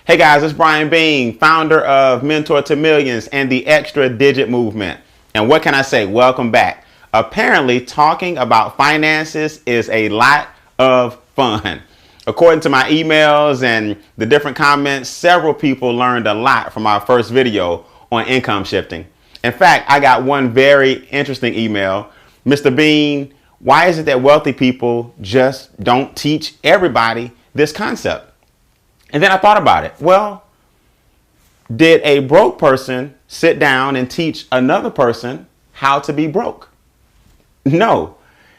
Hey guys, it's Beane, founder of Mentor to Millions and the Extra Digit Movement. And what can I say? Welcome back. Apparently, talking about finances is a lot of fun. According to my emails and the different comments, several people learned a lot from our first video on income shifting. In fact, I got one very interesting email. Mr. Beane, why is it that wealthy people just don't teach everybody this concept? And then I thought about it. Well, did a broke person sit down and teach another person how to be broke? No.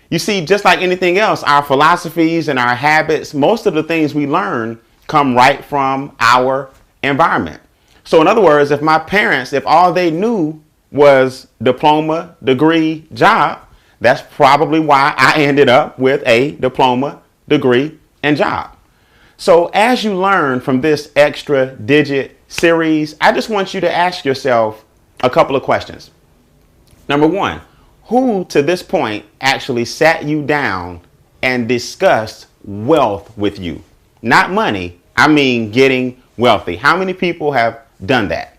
You see, just like anything else, our philosophies and our habits, most of the things we learn come right from our environment. So in other words, if my parents, if all they knew was diploma, degree, job, that's probably why I ended up with a diploma, degree, and job. So as you learn from this Extra Digit series, I just want you to ask yourself a couple of questions. Number one, who to this point actually sat you down and discussed wealth with you? Not money, I mean getting wealthy. How many people have done that?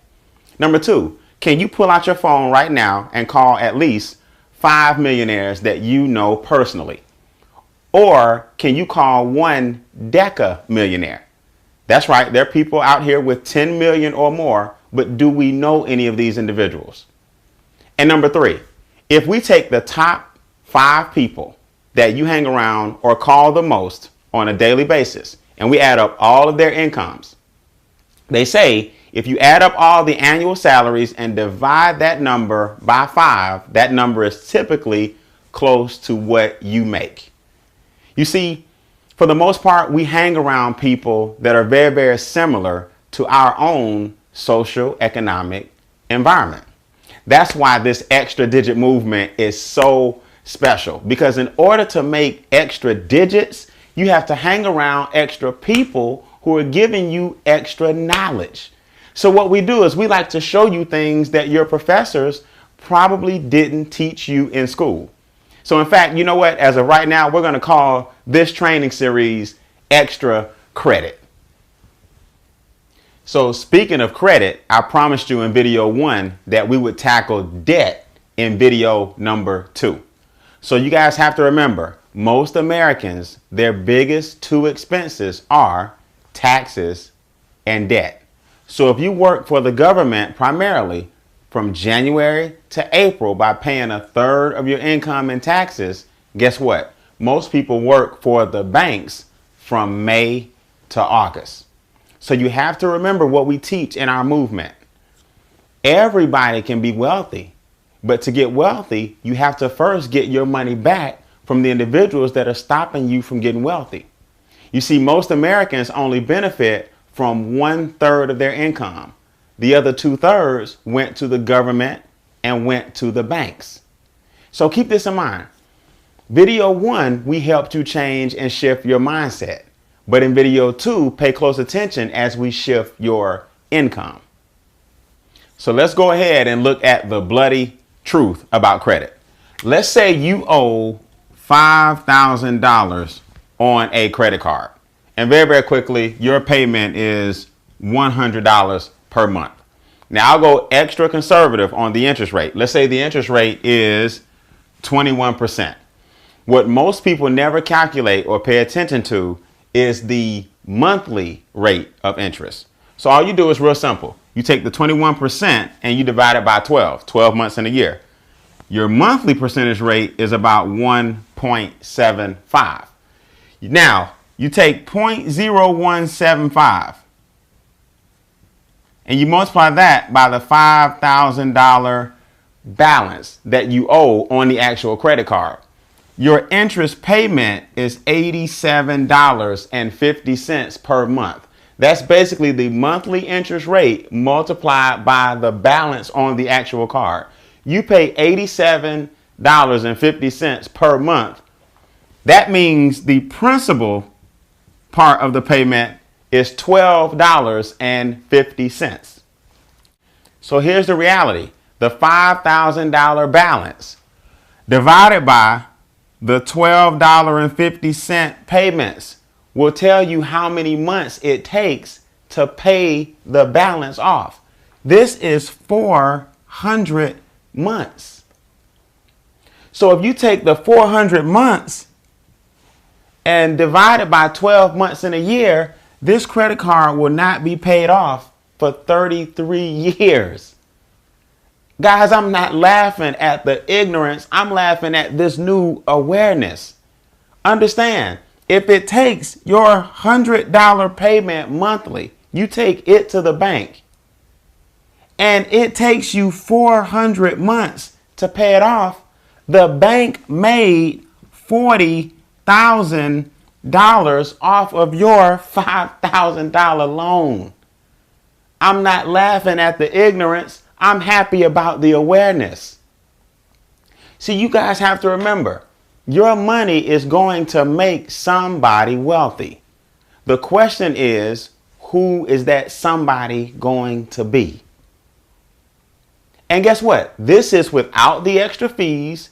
Number two, can you pull out your phone right now and call at least 5 millionaires that you know personally? Or can you call one deca millionaire? That's right. There are people out here with 10 million or more, but do we know any of these individuals? And number three, if we take the top 5 people that you hang around or call the most on a daily basis, and we add up all of their incomes, they say if you add up all the annual salaries and divide that number by 5, that number is typically close to what you make. You see, for the most part, we hang around people that are very, very similar to our own social economic environment. That's why this extra digit movement is so special, because in order to make extra digits, you have to hang around extra people who are giving you extra knowledge. So what we do is we like to show you things that your professors probably didn't teach you in school. So in fact, you know what? As of right now, we're going to call this training series Extra Credit. So speaking of credit, I promised you in video 1 that we would tackle debt in video number 2. So you guys have to remember, most Americans, their biggest 2 expenses are taxes and debt. So if you work for the government primarily, from January to April by paying 1/3 of your income in taxes, guess what? Most people work for the banks from May to August. So you have to remember what we teach in our movement. Everybody can be wealthy, but to get wealthy, you have to first get your money back from the individuals that are stopping you from getting wealthy. You see, most Americans only benefit from 1/3 of their income. The other 2/3 went to the government and went to the banks. So keep this in mind. Video 1, we helped you change and shift your mindset. But in video 2, pay close attention as we shift your income. So let's go ahead and look at the bloody truth about credit. Let's say you owe $5,000 on a credit card. And very, very quickly, your payment is $100 per month. Now I'll go extra conservative on the interest rate. Let's say the interest rate is 21%. What most people never calculate or pay attention to is the monthly rate of interest. So all you do is real simple. You take the 21% and you divide it by 12 months in a year. Your monthly percentage rate is about 1.75. Now you take 0.0175 and you multiply that by the $5,000 balance that you owe on the actual credit card. Your interest payment is $87.50 per month. That's basically the monthly interest rate multiplied by the balance on the actual card. You pay $87.50 per month. That means the principal part of the payment is $12.50. So here's the reality. The $5,000 balance divided by the $12.50 payments will tell you how many months it takes to pay the balance off. This is 400 months. So if you take the 400 months and divide it by 12 months in a year, this credit card will not be paid off for 33 years. Guys, I'm not laughing at the ignorance. I'm laughing at this new awareness. Understand, if it takes your $100 payment monthly, you take it to the bank, and it takes you 400 months to pay it off, the bank made $40,000 off of your $5,000 loan. I'm not laughing at the ignorance. I'm happy about the awareness. See, you guys have to remember, your money is going to make somebody wealthy. The question is, who is that somebody going to be? And guess what? This is without the extra fees,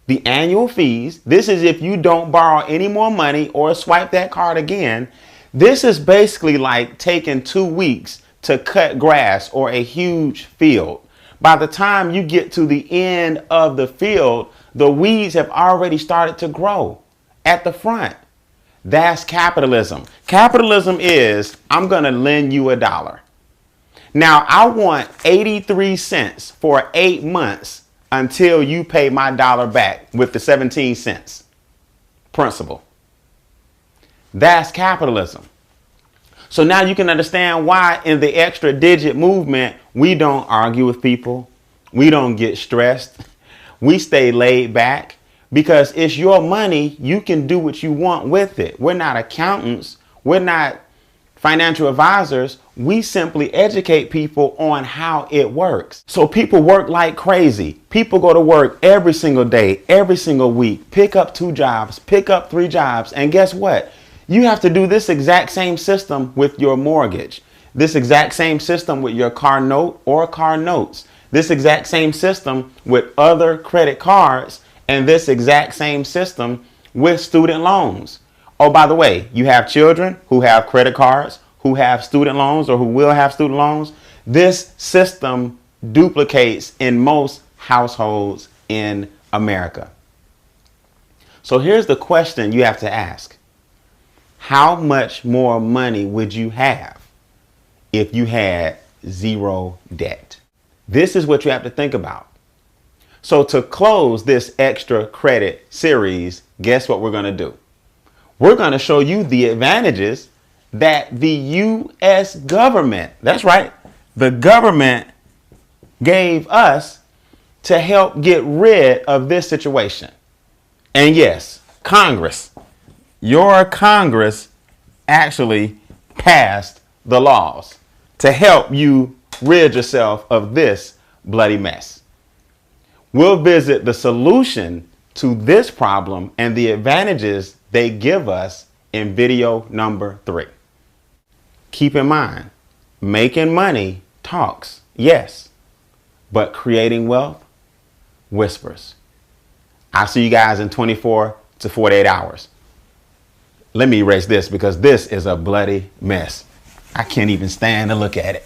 the annual fees. This is if you don't borrow any more money or swipe that card again. This is basically like taking 2 weeks to cut grass or a huge field. By the time you get to the end of the field, the weeds have already started to grow at the front. That's capitalism. Capitalism is, I'm going to lend you $1. Now, I want 83 cents for 8 months until you pay my dollar back with the 17 cents principal. That's capitalism. So now you can understand why in the extra digit movement, we don't argue with people. We don't get stressed. We stay laid back because it's your money. You can do what you want with it. We're not accountants. We're not financial advisors. We simply educate people on how it works. So people work like crazy. People go to work every single day, every single week, pick up 2 jobs, pick up 3 jobs. And guess what? You have to do this exact same system with your mortgage, this exact same system with your car note or car notes, this exact same system with other credit cards, and this exact same system with student loans. Oh, by the way, you have children who have credit cards, who have student loans or who will have student loans. This system duplicates in most households in America. So here's the question you have to ask. How much more money would you have if you had 0 debt? This is what you have to think about. So to close this extra credit series, guess what we're going to do? We're going to show you the advantages that the U.S. government, that's right, the government gave us to help get rid of this situation. And yes, Congress. Your Congress actually passed the laws to help you rid yourself of this bloody mess. We'll visit the solution to this problem and the advantages they give us in video number 3. Keep in mind, making money talks, yes, but creating wealth whispers. I'll see you guys in 24 to 48 hours. Let me erase this because this is a bloody mess. I can't even stand to look at it.